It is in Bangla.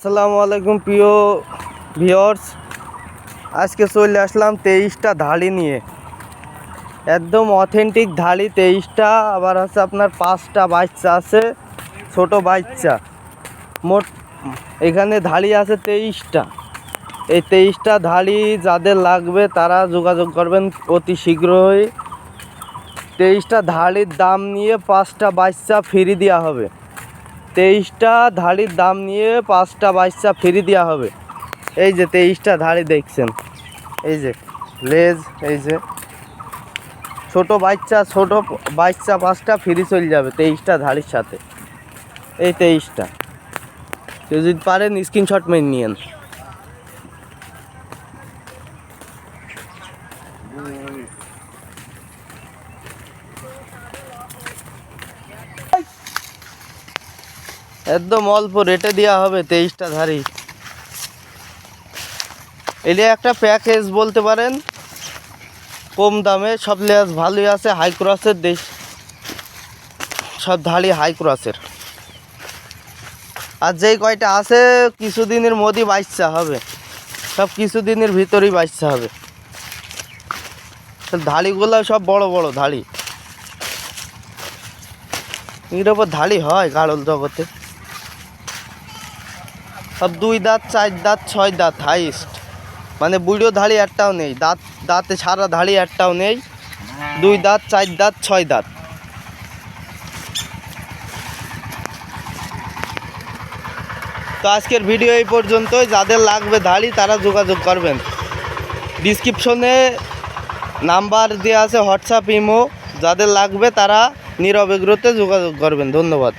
আসসালামু আলাইকুম প্রিয় ভিউয়ার্স, আজকে চলে আসলাম 23টা ধাড়ি নিয়ে। একদম অথেন্টিক ধাড়ি 23টা, আবার আছে আপনার 5টা বাচ্চা আছে, ছোট বাচ্চা। মোট এখানে ধাড়ি আছে 23টা। এই 23টা ধাড়ি যাদের লাগবে তারা যোগাযোগ করবেন অতি শীঘ্রই। 23টা ধাড়ির দাম নিয়ে 5টা বাচ্চা ফ্রি দেওয়া হবে। 23টা ধাড়ির দাম নিয়ে 5টা বাচ্চা ফ্রি দেওয়া হবে। এই যে 23টা ধাড়ি দেখছেন, এই যে লেজ, এই যে ছোট বাচ্চা 5টা ফ্রি চলে যাবে 23টা ধাড়ির সাথে। এই 23টা কেউ যদি পারেন স্ক্রিনশট মেরে নিয়েন। একদম অল্প রেটে দেওয়া হবে 23টা ধাড়ি। এটা একটা প্যাকেজ বলতে পারেন, কম দামে সব লেজ ভালোই আছে, হাই ক্রসের দেশ, সব ধাড়ি হাই ক্রসের। আর যেই কয়টা আছে কিছুদিনের মধ্যেই বাচ্চা হবে, সব কিছুদিনের ভিতরেই বাচ্চা হবে। ধাড়িগুলো সব বড় বড় ধাড়ি, এর ওপর ধাড়ি হয় গাড়ল জগতে। সব 2 দাঁত 4 দাঁত 6 দাঁত হাইস্ট, মানে বুড়ো ধাড়ি একটাও নেই, দাঁতে সারা ধাড়ি একটাও নেই। 2 দাঁত 4 দাঁত 6 দাঁত। তো আজকের ভিডিও এই পর্যন্তই। যাদের লাগবে ধাড়ি তারা যোগাযোগ করবেন। ডিসক্রিপশনে নাম্বার দেওয়া আছে, হোয়াটসঅ্যাপ, ইমো। যাদের লাগবে তারা নিরবিগ্রহে যোগাযোগ করবেন। ধন্যবাদ।